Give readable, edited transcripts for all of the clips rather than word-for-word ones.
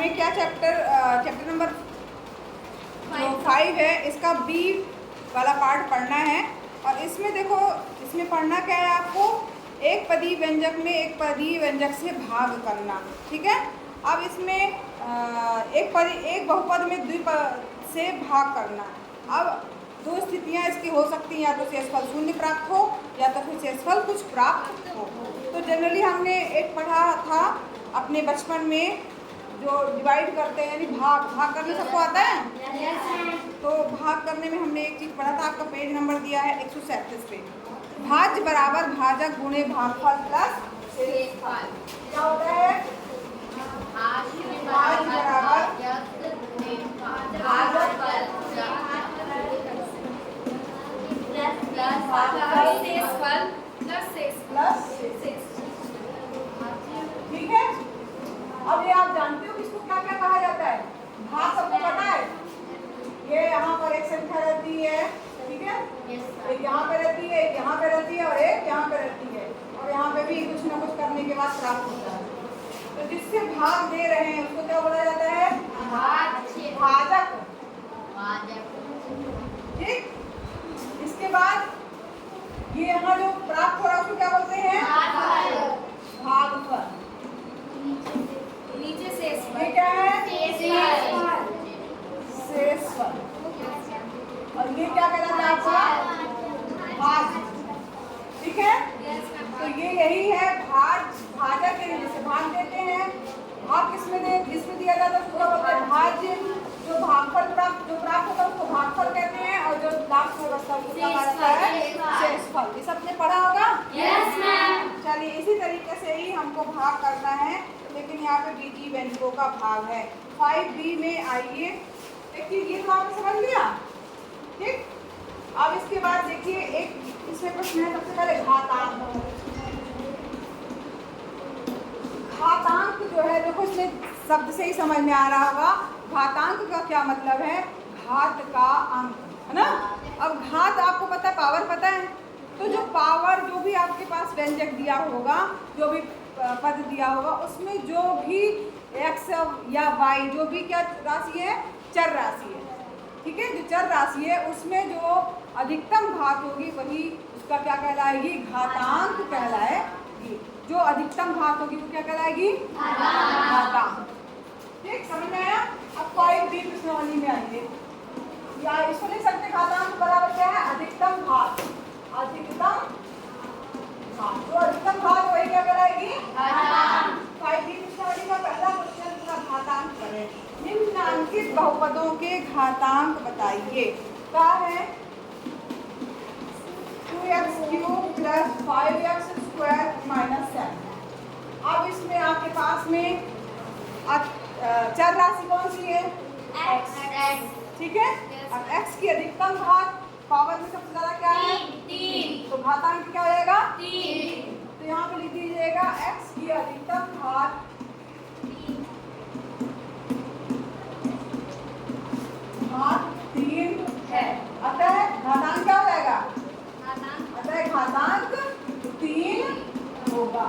हमें क्या chapter number 5 है, इसका बी वाला पार्ट पढ़ना है। और इसमें देखो, इसमें पढ़ना क्या है आपको, एक पदी व्यंजक में एक पदी व्यंजक से भाग करना। ठीक है। अब इसमें एक बहुपद में द्विपद से भाग करना। अब दो स्थितियां इसकी हो सकती हैं, या तो शेषफल शून्य प्राप्त हो या तो फिर शेषफल कुछ प्राप्त हो। तो जनरली हमने एक पढ़ा था अपने बचपन में, जो डिवाइड करते हैं, यानी भाग करने सबको आता है। तो भाग करने में हमने एक चीज़ पढ़ा था, आपका पेज नंबर दिया है 137 पे। भाज्य बराबर भाजक गुणे भागफल प्लस शेषफल। क्या होता है? भाज्य बराबर ठीक है। अब ये आप जानते हो कि इसको क्या क्या कहा जाता है? भाग सबको पता है। ये यहाँ पर एक संख्या रहती है, ठीक है, एक यहाँ पे रहती है, एक यहाँ पे रहती है और एक यहाँ पे रहती है, और यहाँ पे भी कुछ ना कुछ करने के बाद प्राप्त होता है। तो जिससे भाग दे रहे हैं उसको क्या बोला जाता है? भाजक। ठीक। इसके बाद ये यहाँ जो प्राप्त हो रहा है उसको क्या बोलते हैं? भागफल। नीचे शेषफल। ये क्या है? शेषफल। और ये क्या कहलाता है आपका? भाज्य। ठीक है। तो ये यही है भाजक के जैसे भाग देते हैं। भाग किसमें दिया जाता है उसको बोलते हैं भाज्य। जो भागफल जो प्राप्त होता है उसको भागफल कहते हैं, और जो लास्ट में बचता है उसको क्या कहता है? शेषफल। ये सबने पढ़ा होगा? Yes ma'am. चलिए, इसी तरीके से ही हमको भाग करना है, लेकिन यहाँ पे बीजी व्यंजकों का भाग है। 5B में आइए, देखिए ये तो आपने समझ लिया। ठीक। अब इसके बाद देखिए एक इसमें प्रश्न है, सबसे पहले घातांक। घातांक जो है, देखो इसमें शब्द से ही समझ में आ रहा होगा, घातांक का क्या मतलब है? घात का अंक, है ना। अब घात आपको पता है, पावर पता है। तो जो पावर, जो भी आपके पास व्यंजक दिया होगा, जो भी पद दिया होगा, उसमें जो भी x या y, जो भी क्या राशि है? चर राशि है। ठीक है। जो चर राशि है उसमें जो अधिकतम घात होगी वही उसका क्या कहलाएगी? घातांक कहलाएगी। जो अधिकतम घात होगी वो क्या कहलाएगी? घातांक। ठीक, समझ में आया? अब 5B प्रश्नावली में आइए, या इसको लिख सकते हैं घातांक बराबर क्या है? अधिकतम घात। अधिकतम घात, जो अधिकतम घात वही क्या कहलाएगी? घातांक। 5B प्रश्नावली का पहला क्वेश्चन पूरा घातांक करें। निम्नलिखित बहुपदों के घातांक बताइए। क्या है? 2x³ plus 5x² minus 7। अब इसमें आपके पास में चर राशि कौन सी है? x। ठीक है। अब x की अधिकतम घात पावर में सबसे ज्यादा क्या है? 3। तो घातांक क्या हो जाएगा? 3। तो यहाँ पे लिख दीजिएगा x की अधिकतम घात 3 है। अतः घातांक क्या हो जाएगा? अतः घातांक 3 होगा।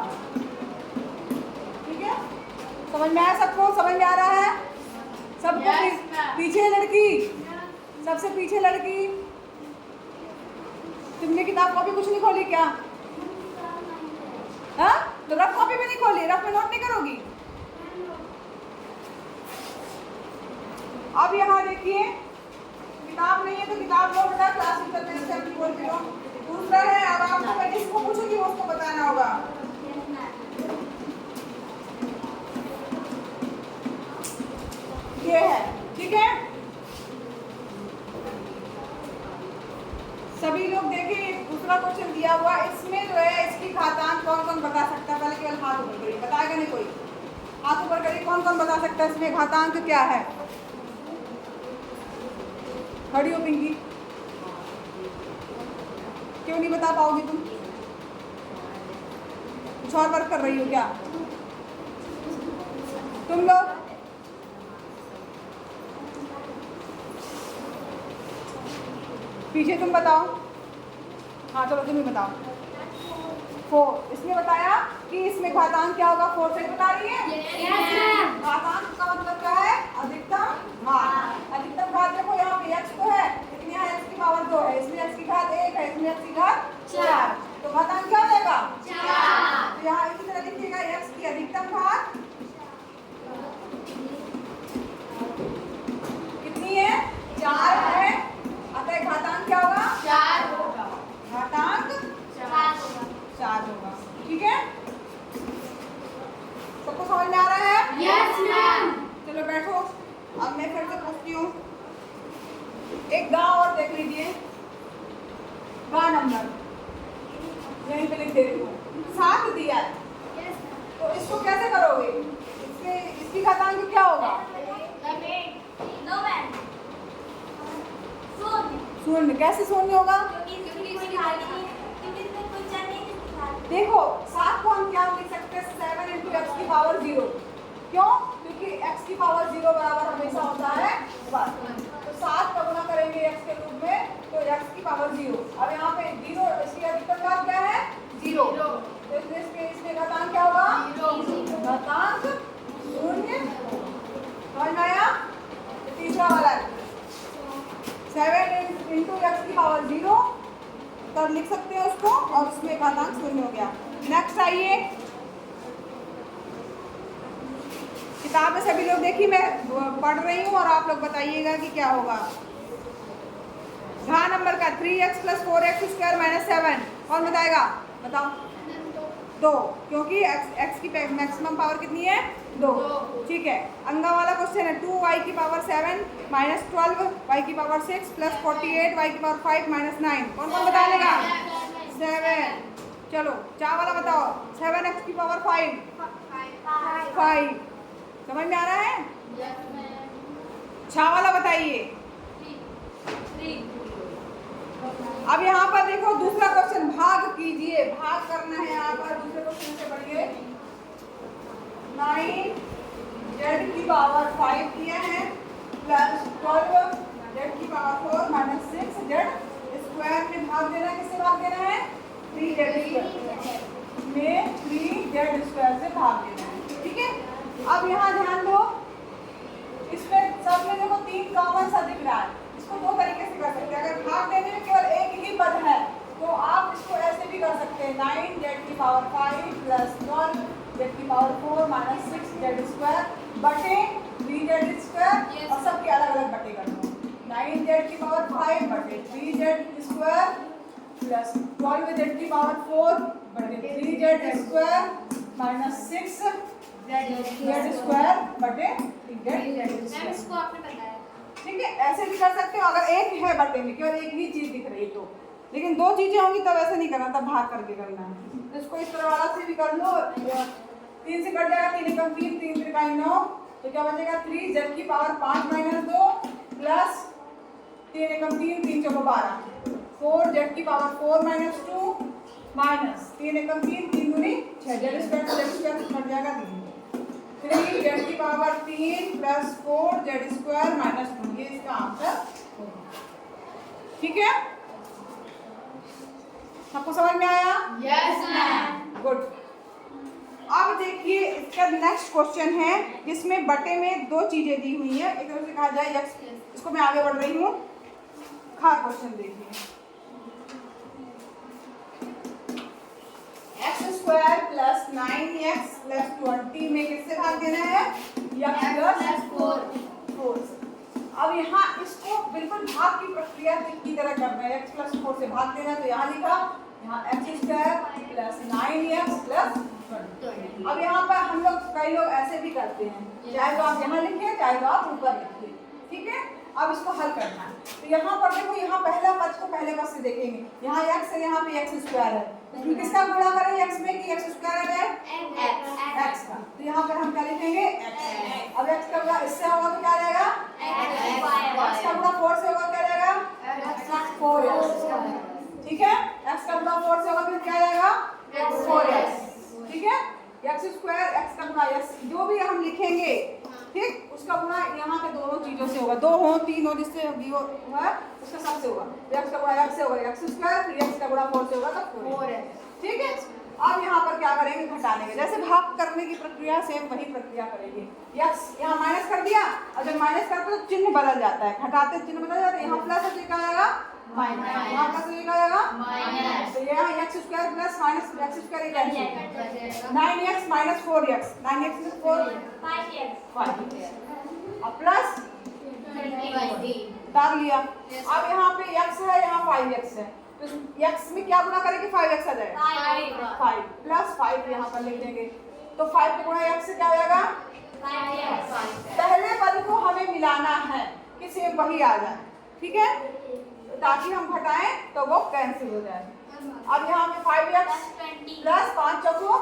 ठीक है। समझ में आया सबको? समझ में आ रहा है सबको? पीछे लड़की, सबसे पीछे लड़की, तुमने किताब कॉपी कुछ नहीं खोली क्या? हाँ, तो रफ कॉपी भी नहीं खोली, रफ में नोट नहीं करोगी? अब यहाँ देखिए, किताब नहीं है तो किताब लो बेटा, क्लास में चलते हैं, अपनी बोल के लो। दूसरा है, अब आपको मैं जिसको पूछूंगी वो उसको बताना होगा। ये है। ठीक है। सभी लोग देखिए, दूसरा क्वेश्चन दिया हुआ, इसमें जो है इसकी घातांक कौन कौन बता सकता है? पहले केवल हाथ ऊपर करिए, बताएगा नहीं कोई? हाथ ऊपर करिए, कौन कौन बता सकता है इसमें घातांक क्या है? खड़ी हो पिंकी, क्यों नहीं बता पाओगी तुम? कुछ और वर्क कर रही हो क्या तुम लोग? पीछे तुम बताओ। हाँ चलो तुम ही बताओ। 4। इसने बताया कि इसमें घातांक क्या होगा? 4 से बता रही है। Yes, घातांक का मतलब क्या Yes, ma'am. चलो बैठो। अब मैं फिर से पूछती हूँ, एक गाँव और देख लीजिए। गाँव नंबर यहीं पे लिख दे रही हूँ, 7 दिया है, Yes, ma'am. तो इसको कैसे करोगे? इसकी घातांक क्या होगा? No, ma'am. शून्य। शून्य। कैसे शून्य होगा? क्योंकि कोई खाली नहीं है, क्योंकि इसमें कोई चर नहीं है। देखो 7 को हम क्या लिख सकते हैं? 7 इंटू एक्स की पावर 0। क्यों? क्योंकि x की पावर 0 बराबर हमेशा होता है 1। तो 7 का गुना करेंगे x के रूप में, तो x की पावर 0। अब यहाँ पे 0, इसकी अधिकतम मान क्या है? 0। तो इसमें घातांक क्या होगा? घातांक शून्य। समझ में आया? तो तीसरा वाला है 7 इंटू एक्स की पावर 0, तब लिख सकते हैं उसको, और उसमें घातांक शून्य हो गया। नेक्स्ट आइए, किताब में सभी लोग देखिए, मैं पढ़ रही हूँ और आप लोग बताइएगा कि क्या होगा। घा नंबर का 3x + 4x² - 7 कौन बताएगा? बताओ। 2, क्योंकि x की मैक्सिमम पावर कितनी है? 2। ठीक है। अंगा वाला क्वेश्चन है 2y की पावर 7 - 12 y की पावर 6 + 48 y की पावर 5 - 9 कौन कौन बता लेगा? 7। चलो चा वाला बताओ, 7x की पावर 5 समझ में आ रहा है? छा वाला बताइए। अब यहाँ पर देखो दूसरा क्वेश्चन, भाग कीजिए, भाग करना है यहाँ पर। दूसरे क्वेश्चन से पढ़िए। 9z की पावर 5 दिया है प्लस 12z की पावर 4 - 6z² में भाग देना। किससे भाग देना है? 3z² में 3z² से भाग देना है। ठीक है। अब यहाँ ध्यान दो, इसमें सब में देखो 3 कॉमन सा दिख रहा है। इसको 2 तरीके से कर सकते हैं। अगर भाग देने में केवल एक ही पद है तो आप इसको ऐसे भी कर सकते हैं, 9z की पावर 5 प्लस 12z की पावर 4 - 6z² बटे 3z², और सबके अलग अलग बटे कर दो। 9z की पावर 5 बटे 3z² प्लस 12z की पावर 4 बटे 3z² - 6z² बटे 3z²। इसको आपने बताया। ठीक है, ऐसे भी कर सकते हो। अगर एक है बटे में, केवल एक ही चीज दिख रही तो, लेकिन 2 चीजें होंगी तब ऐसे नहीं करना, तब भाग करके करना है। तो इसको इस तरह वाला से भी कर लो। 3 से कट जाएगा, 3 एकम 3, 3 त्रिकाई 9, तो क्या बचेगा? 3z की पावर 5 - 2 प्लस 3 एकम 3, 3 चौको 12, 4z की पावर 4 - 2 माइनस 3 एकम 3, 3 दूनी 6, z² कट जाएगा 3, 3z की पावर 3 प्लस 4z² - 2, ये इसका आंसर होगा। ठीक है, सबको समझ में आया? Yes, ma'am. गुड। अब देखिए इसका नेक्स्ट क्वेश्चन है जिसमें बटे में 2 चीजें दी हुई है। एक तरह से कहा जाए x, इसको मैं आगे बढ़ रही हूँ। खा क्वेश्चन देखिए, x² प्लस 9x प्लस 20 में किससे भाग देना है? x प्लस 4 से। अब यहाँ इसको बिल्कुल भाग की प्रक्रिया की तरह करना है। x प्लस 4 से भाग देना, तो यहाँ लिखा, यहाँ x² प्लस 9x प्लस 20। अब यहाँ पर हम लोग, कई लोग ऐसे भी करते हैं, चाहे तो आप यहाँ लिखिए चाहे तो आप ऊपर लिखिए। ठीक है, अब इसको हल करना है। तो यहाँ पर देखो, यहाँ पहला पद को पहले पद से देखेंगे। यहाँ x है, यहाँ पे x² है, इसमें किसका गुणा करें x में कि x² है? x का। तो यहाँ पर हम क्या लिखेंगे? x। अब x का गुणा इससे होगा तो क्या रहेगा? x का गुणा 4 से होगा, क्या रहेगा? 4x। ठीक है, x का गुणा 4 से होगा फिर क्या रहेगा? 4x। ठीक है, x² x का गुणा x, जो भी हम लिखेंगे ठीक, उसका गुणा यहाँ पे दोनों चीजों से होगा। 2 हो 3 हो, जिससे भी हो उसका सबसे होगा। x का गुणा x से होगा x², फिर x का गुणा 4 से होगा तो 4x। ठीक है, अब यहाँ पर क्या करेंगे? घटाने के, जैसे भाग करने की प्रक्रिया सेम वही प्रक्रिया करेंगे। x यहाँ माइनस कर दिया, और जब माइनस करते तो चिन्ह बदल जाता है, घटाते चिन्ह बदल जाता है। यहाँ प्लस है तो क्या आएगा? माइनस। यहाँ प्लस तो क्या आएगा? माइनस। तो यहाँ x² प्लस माइनस x² ये cancel, 9x minus 4x, 9x में 4 5 अब प्लस डाल लिया। अब यहाँ पे x है, यहाँ 5x है, तो x में क्या गुणा करेंगे? 5x आ जाएगा, 5 प्लस 5 यहाँ पर लिख देंगे, तो 5 का गुणा x से क्या हो जाएगा? वही आ जाए, ठीक है, ताकि हम घटाएं तो वो कैंसिल हो जाए। अब यहाँ पे 5x प्लस 5 चौको,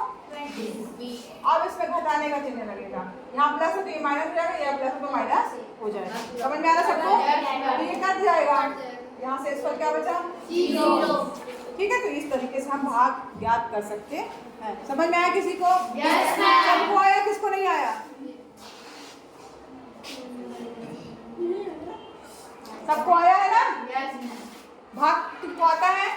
अब इसमें घटाने का चिन्ह लगेगा, यहाँ प्लस है तो ये माइनस हो जाएगा, ये प्लस है तो माइनस हो जाएगा। समझ में आ रहा सबको? तो ये कट जाएगा, यहाँ से इस पर क्या बचा? 0। ठीक है, तो इस तरीके से हम भाग ज्ञात कर सकते हैं। समझ में आया किसी को? सबको आया, किसको नहीं आया? सबको आया है ना? भाग तुमको आता है?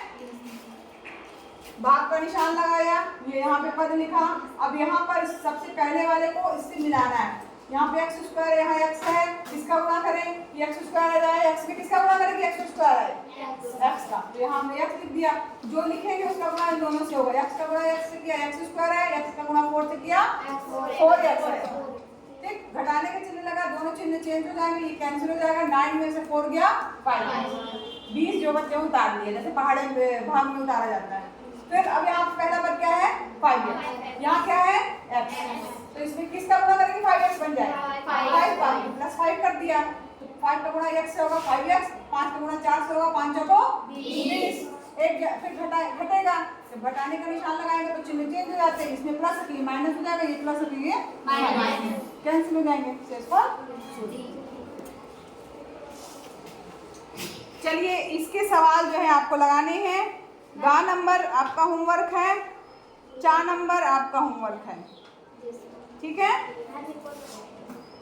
भाग का निशान लगाया, ये यहाँ पे पद लिखा। अब यहाँ पर सबसे पहले वाले को इससे मिलाना है। यहाँ पे x स्क्वायर, यहाँ x है, इसका गुणा करें, ये x स्क्वायर आ जाए, x में किसका गुणा करेंगे? x स्क्वायर आए, x का, तो यहाँ हमने x लिख दिया। जो लिखेंगे उसका गुणा इन दोनों से होगा, x का गुणा x से किया, x स्क्वायर है, x का गुणा 4 से किया, 4x है। ठीक, घटाने का चिन्ह लगा, दोनों चिन्ह चेंज हो जाएंगे, ये कैंसिल हो जाएगा, 9 में से 4 गया 5, 20 जो बच्चे उतार लिए, जैसे पहाड़ी भाग में उतारा जाता है। फिर अब यहाँ पहला पद क्या है? 5x, यहाँ क्या है? x, तो इसमें किसका गुणा करेंगे? 5x बन जाएगा, 5 प्लस 5 कर दिया, तो 5 का गुणा x से होगा 5x, 5 का गुणा 4 से होगा, 5 को 20, एक फिर घटेगा, जब घटाने का निशान लगाएंगे तो चिन्ह चेंज हो जाते हैं, इसमें प्लस है तो ये माइनस हो जाएगा, ये प्लस है तो ये माइनस, कैंसिल हो जाएंगे। शेषफल 0। चलिए इसके सवाल जो है आपको लगाने हैं। गा नंबर आपका होमवर्क है, 4 नंबर आपका होमवर्क है, ठीक है।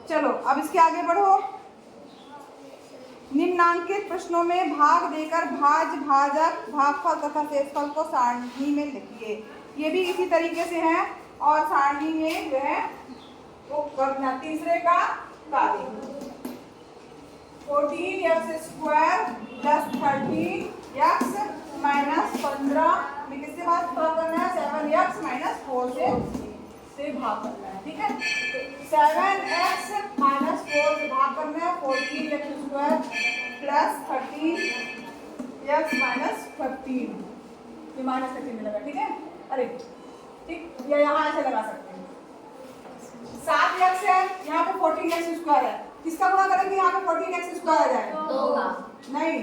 चलो अब इसके आगे बढ़ो। निम्नांकित प्रश्नों में भाग देकर भाज्य, भाजक, भागफल तथा शेषफल को सारणी में लिखिए। ये भी इसी तरीके से है और सारणी में जो है वो करना। तीसरे का कार्य 14x square plus 13x minus 15 में किससे भाग करना है? 7x माइनस 4 से भाग करना है, ठीक है। 7x माइनस 4 से भाग करना है, 14x square plus 13x minus 15, ये माइनस का चिन्ह लगा, ठीक है। अरे ठीक, या यहाँ ऐसे लगा सकते हैं। 7x है, यहाँ पे 14x स्क्वायर है, किसका गुणा करेंगे? यहाँ पे 14x स्क्वायर आ जाएगा, नहीं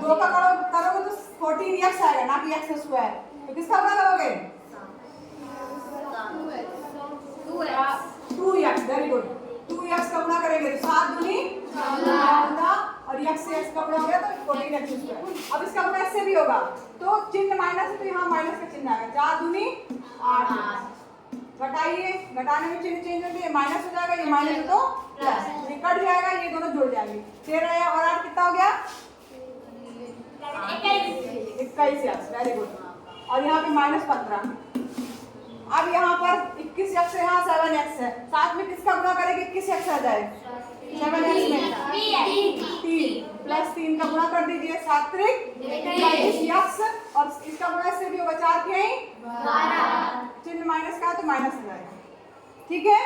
2 का करोगे तो 14x आएगा ना कि x स्क्वायर, तो किसका गुणा करोगे? 2x, very good. 2x का गुणा करेंगे तो 7 दूनी 14 और x से x का गुणा हो गया तो 14x स्क्वायर। अब इसका गुणा इससे भी होगा तो चिन्ह माइनस है तो यहाँ माइनस का चिन्ह आएगा, 4 दूनी 8। घटाइए, घटाने में चिन्ह चेंज होंगे, ये माइनस हो जाएगा, ये माइनस तो प्लस, ये कट जाएगा, ये दोनों जुड़ जाएंगे। 13 और 8 कितना हो गया? 21x, very good. और यहाँ पे माइनस 15। अब यहाँ पर 21x है, यहाँ 7x है, साथ में किसका गुणा करेंगे? 21x आ जाए, 7x में 3 प्लस 3 का गुणा कर दीजिए, 7 3 21x और इसका गुणा इससे भी होगा, 4 के 12, चिन्ह माइनस का तो माइनस हो जाएगा, ठीक है।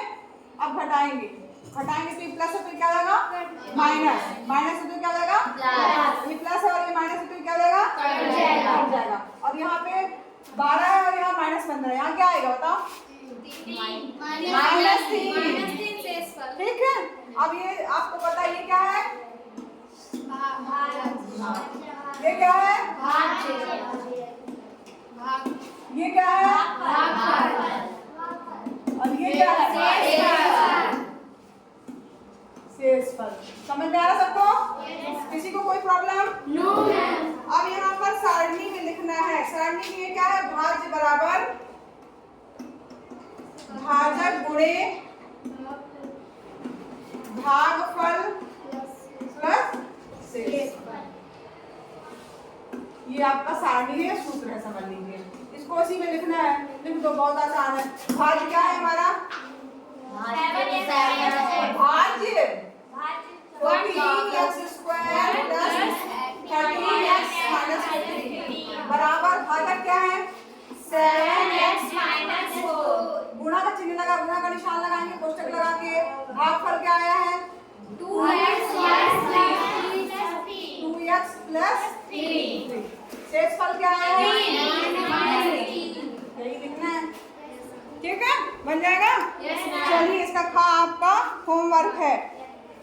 अब घटाएंगे, घटाएंगे तो ये प्लस है तो क्या आएगा? माइनस, माइनस है तो क्या आएगा? ये प्लस है और ये माइनस है तो क्या आएगा? कट जाएगा। और यहाँ पे 12 है और यहाँ माइनस 15, यहाँ क्या आएगा बताओ? -3, ठीक है। अब ये आपको पता है ये क्या है? ये क्या है? ये क्या है? और ये क्या है? शेषफल। समझ में आ रहा सबको? किसी को कोई प्रॉब्लम? नो। अब यहाँ पर सारणी में लिखना है, सारणी में क्या है? भाज्य बराबर भाजक गुणे भागफल प्लस शेषफल। ये आपका सारणी है, सूत्र है, समझ लीजिए। इसको इसी में लिखना है, लिख दो, बहुत आसान है। भाज्य क्या है हमारा? भाज्य 14x square plus 13x minus 15 बराबर भाजक क्या है? 7x minus 4। गुणा का चिन्ह लगा, गुणा का निशान लगाएंगे, कोष्टक लगा के। भागफल क्या आया है? 2x plus 3। शेषफल क्या आया है? यही लिखना है, ठीक है, बन जाएगा। चलिए इसका खा आपका होमवर्क है।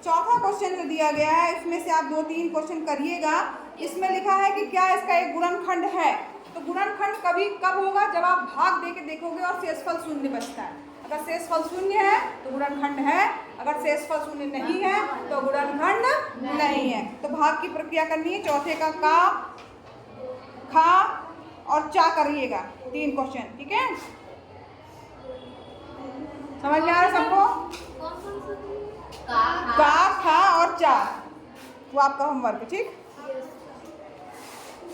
चौथा क्वेश्चन जो दिया गया है इसमें से आप 2-3 क्वेश्चन करिएगा। इसमें लिखा है कि क्या इसका एक गुणनखंड है। तो गुणनखंड कभी कब होगा, जब आप भाग दे के देखोगे और शेषफल शून्य बचता है। अगर शेषफल शून्य है तो गुणनखंड है, अगर शेषफल शून्य नहीं है तो गुणनखंड नहीं है। तो भाग की प्रक्रिया करनी है। चौथे का खा और चा करिएगा 3 क्वेश्चन, ठीक है। समझ में आ रहा है सबको? कौन सा का, खा और चा, वो आपका होमवर्क है, ठीक।